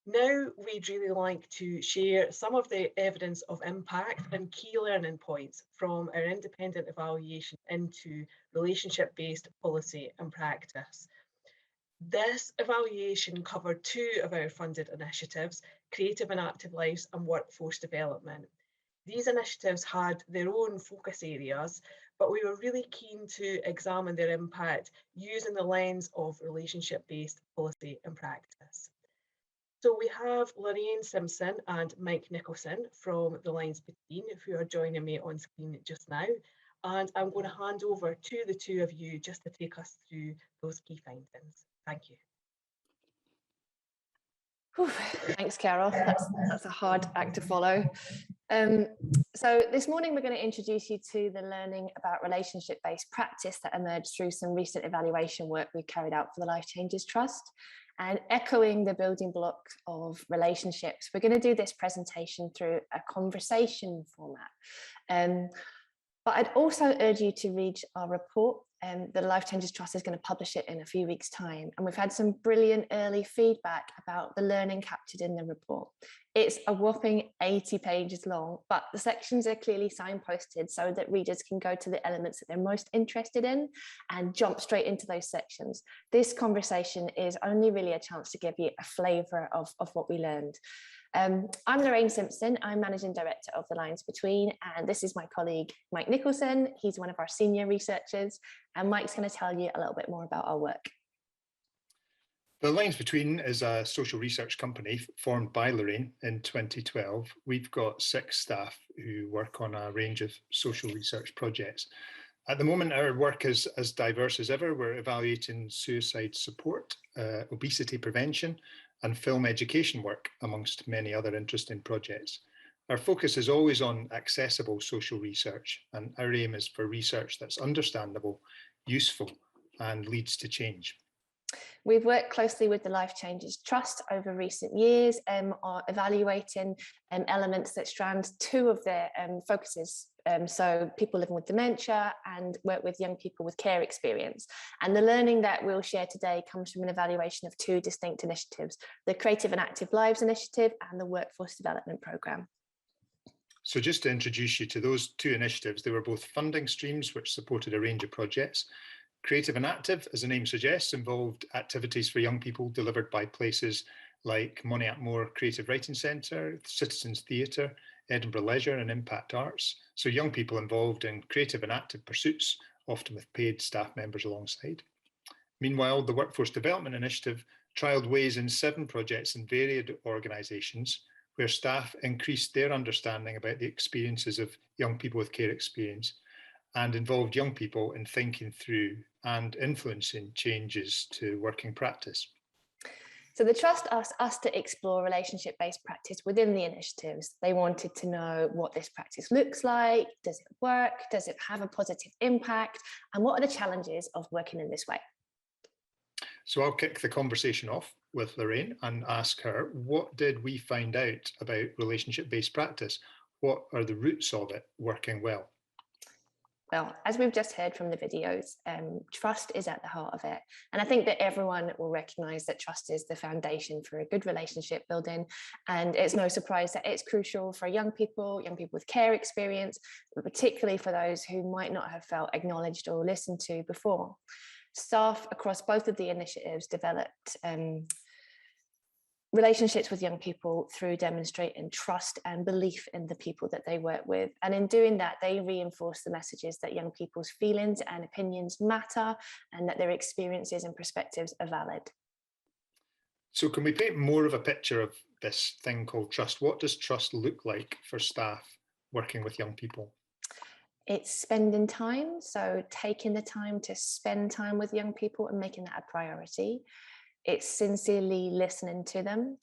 Now we'd really like to share some of the evidence of impact and key learning points from our independent evaluation into relationship-based policy and practice. This evaluation covered two of our funded initiatives, Creative and Active Lives and Workforce Development. These initiatives had their own focus areas, but we were really keen to examine their impact using the lens of relationship-based policy and practice. So we have Lorraine Simpson and Mike Nicholson from The Lines Between, who are joining me on screen just now. And I'm going to hand over to the two of you just to take us through those key findings. Thank you. Whew, thanks, Carol. That's a hard act to follow. So this morning we're going to introduce you to the learning about relationship-based practice that emerged through some recent evaluation work we carried out for the Life Changes Trust. And echoing the building blocks of relationships, we're going to do this presentation through a conversation format. But I'd also urge you to read our report. The Life Changes Trust is going to publish it in a few weeks' time. And we've had some brilliant early feedback about the learning captured in the report. It's a whopping 80 pages long, but the sections are clearly signposted so that readers can go to the elements that they're most interested in and jump straight into those sections. This conversation is only really a chance to give you a flavour of what we learned. I'm Lorraine Simpson, I'm Managing Director of The Lines Between, and this is my colleague, Mike Nicholson. He's one of our senior researchers, and Mike's going to tell you a little bit more about our work. The Lines Between is a social research company formed by Lorraine in 2012. We've got 6 staff who work on a range of social research projects. At the moment, our work is as diverse as ever. We're evaluating suicide support, obesity prevention, and film education work, amongst many other interesting projects. Our focus is always on accessible social research, and our aim is for research that's understandable, useful, and leads to change. We've worked closely with the Life Changes Trust over recent years, evaluating elements that strand 2 of their focuses. So people living with dementia and work with young people with care experience. And the learning that we'll share today comes from an evaluation of 2 distinct initiatives, the Creative and Active Lives Initiative and the Workforce Development Programme. So just to introduce you to those 2 initiatives, they were both funding streams which supported a range of projects. Creative and Active, as the name suggests, involved activities for young people delivered by places like Moniackmore Creative Writing Centre, Citizens Theatre, Edinburgh Leisure and Impact Arts. So young people involved in creative and active pursuits, often with paid staff members alongside. Meanwhile, the Workforce Development Initiative trialled ways in 7 projects in varied organisations where staff increased their understanding about the experiences of young people with care experience and involved young people in thinking through and influencing changes to working practice. So the Trust asked us to explore relationship-based practice within the initiatives. They wanted to know what this practice looks like, does it work, does it have a positive impact, and what are the challenges of working in this way? So I'll kick the conversation off with Lorraine and ask her, what did we find out about relationship-based practice? What are the roots of it working well? Well, as we've just heard from the videos, trust is at the heart of it. And I think that everyone will recognise that trust is the foundation for a good relationship building. And it's no surprise that it's crucial for young people with care experience, but particularly for those who might not have felt acknowledged or listened to before. Staff across both of the initiatives developed relationships with young people through demonstrating trust and belief in the people that they work with. And in doing that, they reinforce the messages that young people's feelings and opinions matter and that their experiences and perspectives are valid. So can we paint more of a picture of this thing called trust? What does trust look like for staff working with young people? It's spending time, so taking the time to spend time with young people and making that a priority. It's sincerely listening to them,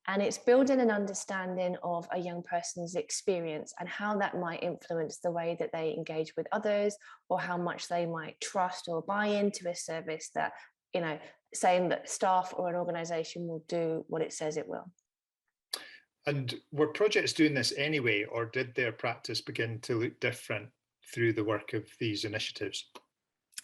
and it's building an understanding of a young person's experience and how that might influence the way that they engage with others, or how much they might trust or buy into a service that, saying that staff or an organisation will do what it says it will. And were projects doing this anyway, or did their practice begin to look different through the work of these initiatives?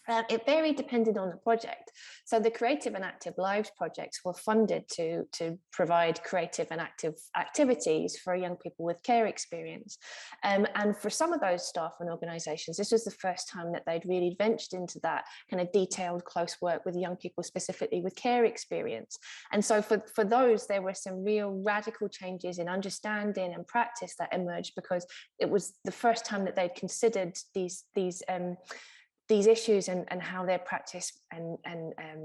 It varied depending on the project. So the Creative and Active Lives projects were funded to provide creative and active activities for young people with care experience. And for some of those staff and organisations, this was the first time that they'd really ventured into that kind of detailed, close work with young people, specifically with care experience. And so for those, there were some real radical changes in understanding and practice that emerged, because it was the first time that they'd considered these issues and how their practice and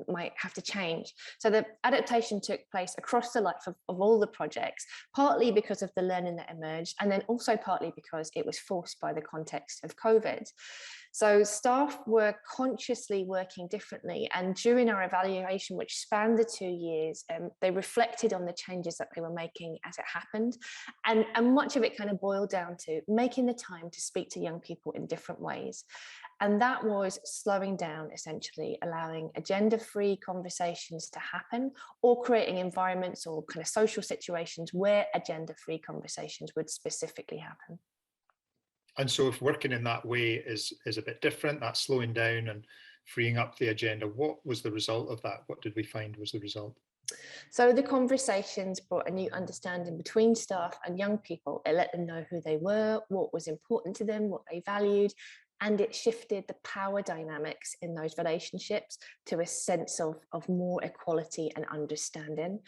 might have to change. So the adaptation took place across the life of all the projects, partly because of the learning that emerged, and then also partly because it was forced by the context of COVID. So staff were consciously working differently, and during our evaluation, which spanned the 2 years, they reflected on the changes that they were making as it happened. And much of it kind of boiled down to making the time to speak to young people in different ways. And that was slowing down, essentially, allowing agenda-free conversations to happen, or creating environments or kind of social situations where agenda-free conversations would specifically happen. And so if working in that way is a bit different, that's slowing down and freeing up the agenda, what was the result of that? What did we find was the result? So the conversations brought a new understanding between staff and young people. It let them know who they were, what was important to them, what they valued, and it shifted the power dynamics in those relationships to a sense of more equality and understanding.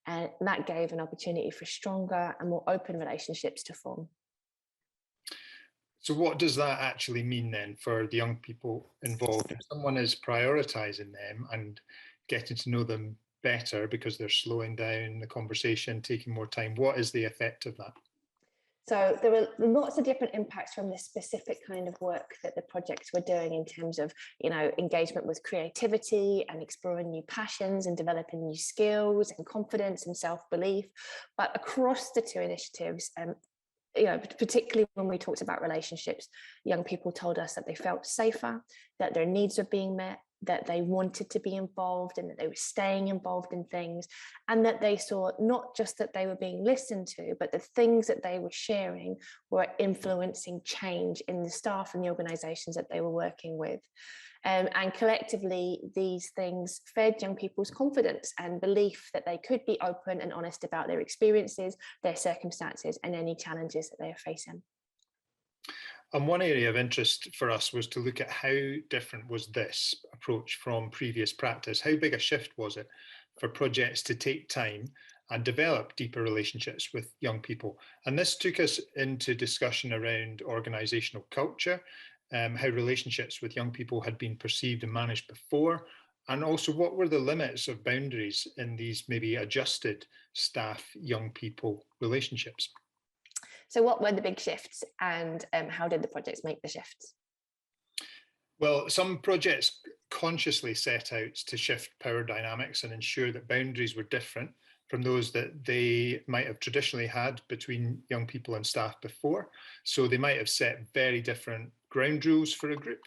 And that gave an opportunity for stronger and more open relationships to form. So what does that actually mean then for the young people involved? If someone is prioritising them and getting to know them better because they're slowing down the conversation, taking more time, what is the effect of that? So there were lots of different impacts from this specific kind of work that the projects were doing in terms of, engagement with creativity and exploring new passions and developing new skills and confidence and self-belief. But across the two initiatives, particularly when we talked about relationships, young people told us that they felt safer, that their needs were being met, that they wanted to be involved and that they were staying involved in things, and that they saw not just that they were being listened to, but the things that they were sharing were influencing change in the staff and the organisations that they were working with. And collectively, these things fed young people's confidence and belief that they could be open and honest about their experiences, their circumstances, and any challenges that they are facing. And one area of interest for us was to look at how different was this approach from previous practice. How big a shift was it for projects to take time and develop deeper relationships with young people? And this took us into discussion around organisational culture, how relationships with young people had been perceived and managed before, and also what were the limits of boundaries in these maybe adjusted staff young people relationships. So what were the big shifts, and how did the projects make the shifts? Well, some projects consciously set out to shift power dynamics and ensure that boundaries were different from those that they might have traditionally had between young people and staff before. So they might have set very different ground rules for a group,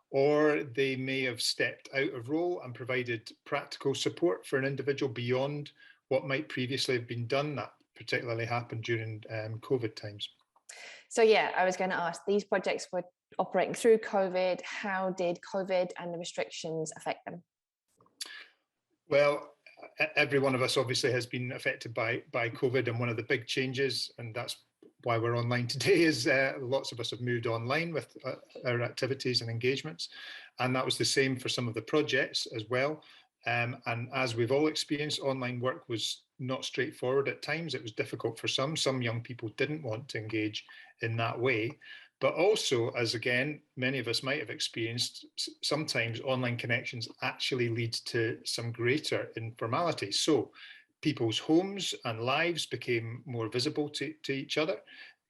or they may have stepped out of role and provided practical support for an individual beyond what might previously have been done. That particularly happened during COVID times. So yeah, I was going to ask, these projects were operating through COVID. How did COVID and the restrictions affect them? Well, every one of us obviously has been affected by COVID, and one of the big changes, and that's why we're online today, is lots of us have moved online with our activities and engagements, and that was the same for some of the projects as well. And as we've all experienced, online work was not straightforward at times. It was difficult for some. Some young people didn't want to engage in that way. But also, as again, many of us might have experienced, sometimes online connections actually lead to some greater informality. So people's homes and lives became more visible to each other.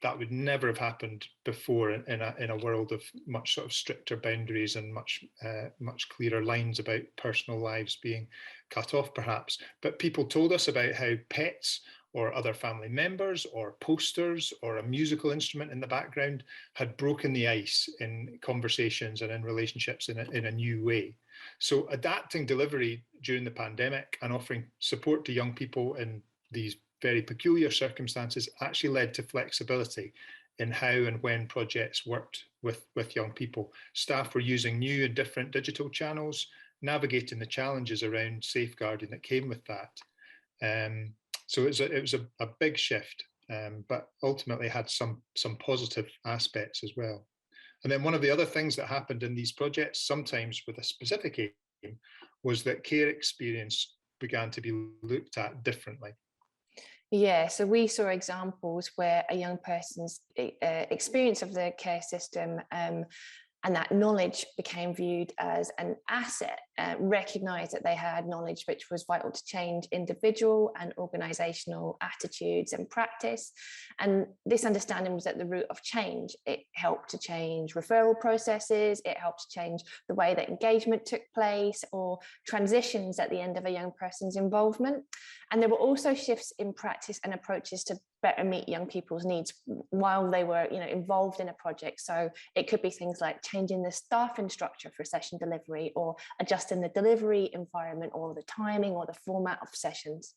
That would never have happened before in a world of much sort of stricter boundaries and much clearer lines about personal lives being cut off, perhaps. But people told us about how pets or other family members or posters or a musical instrument in the background had broken the ice in conversations and in relationships in a new way. So adapting delivery during the pandemic and offering support to young people in these very peculiar circumstances actually led to flexibility in how and when projects worked with young people. Staff were using new and different digital channels, navigating the challenges around safeguarding that came with that. So it was a big shift, but ultimately had some positive aspects as well. And then one of the other things that happened in these projects, sometimes with a specific aim, was that care experience began to be looked at differently. Yeah, so we saw examples where a young person's experience of the care system and that knowledge became viewed as an asset, recognized that they had knowledge which was vital to change individual and organisational attitudes and practice. And this understanding was at the root of change. It helped to change referral processes, it helped to change the way that engagement took place or transitions at the end of a young person's involvement. And there were also shifts in practice and approaches to better meet young people's needs while they were, involved in a project. So it could be things like changing the staffing structure for session delivery, or adjusting the delivery environment, or the timing or the format of sessions.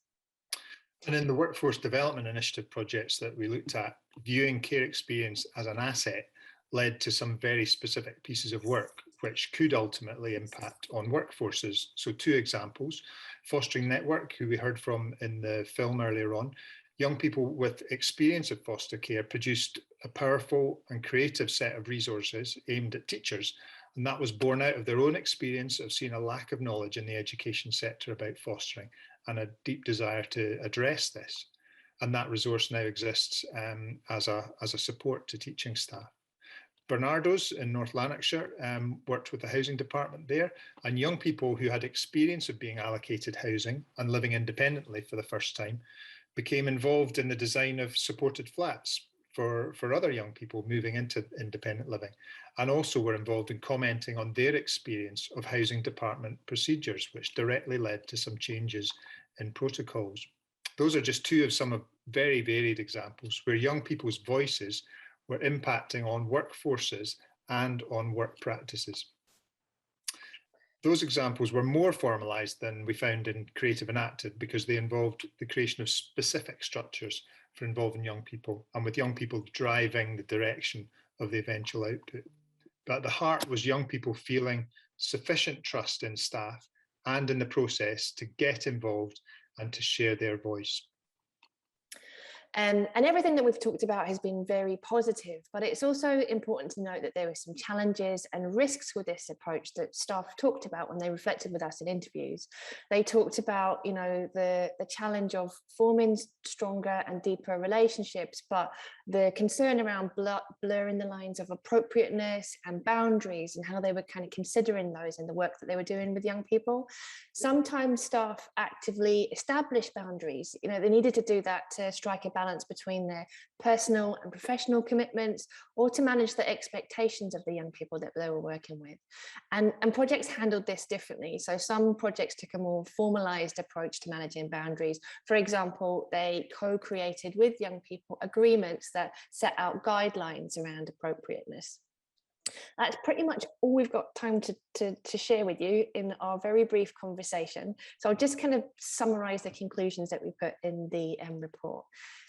And in the workforce development initiative projects that we looked at, viewing care experience as an asset led to some very specific pieces of work which could ultimately impact on workforces. So 2 examples: Fostering Network, who we heard from in the film earlier on. Young people with experience of foster care produced a powerful and creative set of resources aimed at teachers. And that was born out of their own experience of seeing a lack of knowledge in the education sector about fostering and a deep desire to address this. And that resource now exists as a support to teaching staff. Bernardo's in North Lanarkshire worked with the housing department there, and young people who had experience of being allocated housing and living independently for the first time became involved in the design of supported flats for other young people moving into independent living, and also were involved in commenting on their experience of housing department procedures, which directly led to some changes in protocols. Those are just 2 of some of very varied examples where young people's voices were impacting on workforces and on work practices. Those examples were more formalised than we found in Creative and Active, because they involved the creation of specific structures for involving young people, and with young people driving the direction of the eventual output. But at the heart was young people feeling sufficient trust in staff and in the process to get involved and to share their voice. And everything that we've talked about has been very positive, but it's also important to note that there were some challenges and risks with this approach that staff talked about when they reflected with us in interviews. They talked about, the challenge of forming stronger and deeper relationships, but the concern around blurring the lines of appropriateness and boundaries, and how they were kind of considering those in the work that they were doing with young people. Sometimes staff actively established boundaries. They needed to do that to strike a balance between their personal and professional commitments, or to manage the expectations of the young people that they were working with. And projects handled this differently. So some projects took a more formalized approach to managing boundaries. For example, they co-created with young people agreements that set out guidelines around appropriateness. That's pretty much all we've got time to share with you in our very brief conversation. So I'll just kind of summarize the conclusions that we put in the report.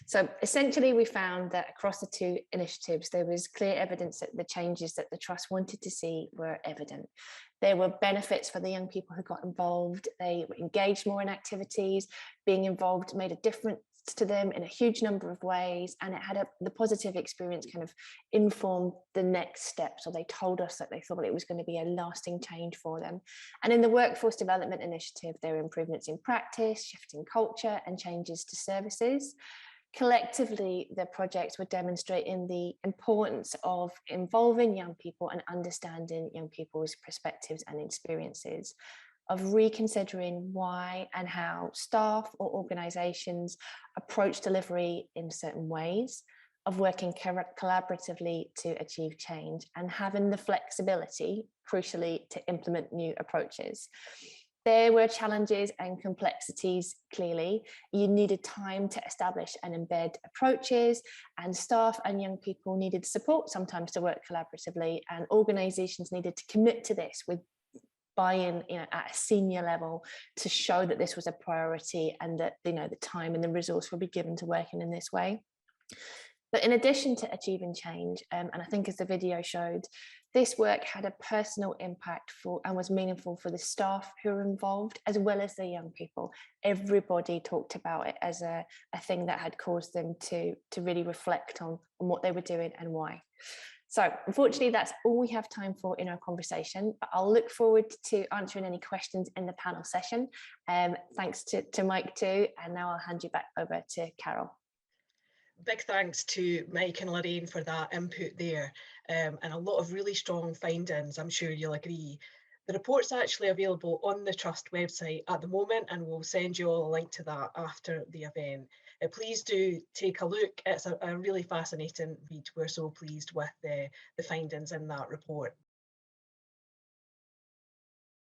So essentially, we found that across the 2 initiatives, there was clear evidence that the changes that the Trust wanted to see were evident. There were benefits for the young people who got involved. They were engaged more in activities. Being involved made a difference to them in a huge number of ways, and it had the positive experience kind of informed the next steps, or they told us that they thought it was going to be a lasting change for them. And in the workforce development initiative, there were improvements in practice, shifting culture, and changes to services. Collectively, the projects were demonstrating the importance of involving young people and understanding young people's perspectives and experiences, of reconsidering why and how staff or organisations approach delivery in certain ways, of working collaboratively to achieve change, and having the flexibility, crucially, to implement new approaches. There were challenges and complexities, clearly. You needed time to establish and embed approaches, and staff and young people needed support sometimes to work collaboratively, and organisations needed to commit to this with buy-in at a senior level to show that this was a priority, and that the time and the resource will be given to working in this way. But in addition to achieving change, and I think as the video showed, this work had a personal impact for and was meaningful for the staff who were involved, as well as the young people. Everybody talked about it as a thing that had caused them to really reflect on what they were doing and why. So unfortunately, that's all we have time for in our conversation, but I'll look forward to answering any questions in the panel session. Thanks to Mike too, and now I'll hand you back over to Carol. Big thanks to Mike and Lorraine for that input there, and a lot of really strong findings, I'm sure you'll agree. The report's actually available on the Trust website at the moment, and we'll send you all a link to that after the event. Please do take a look. It's a really fascinating read. We're so pleased with the findings in that report.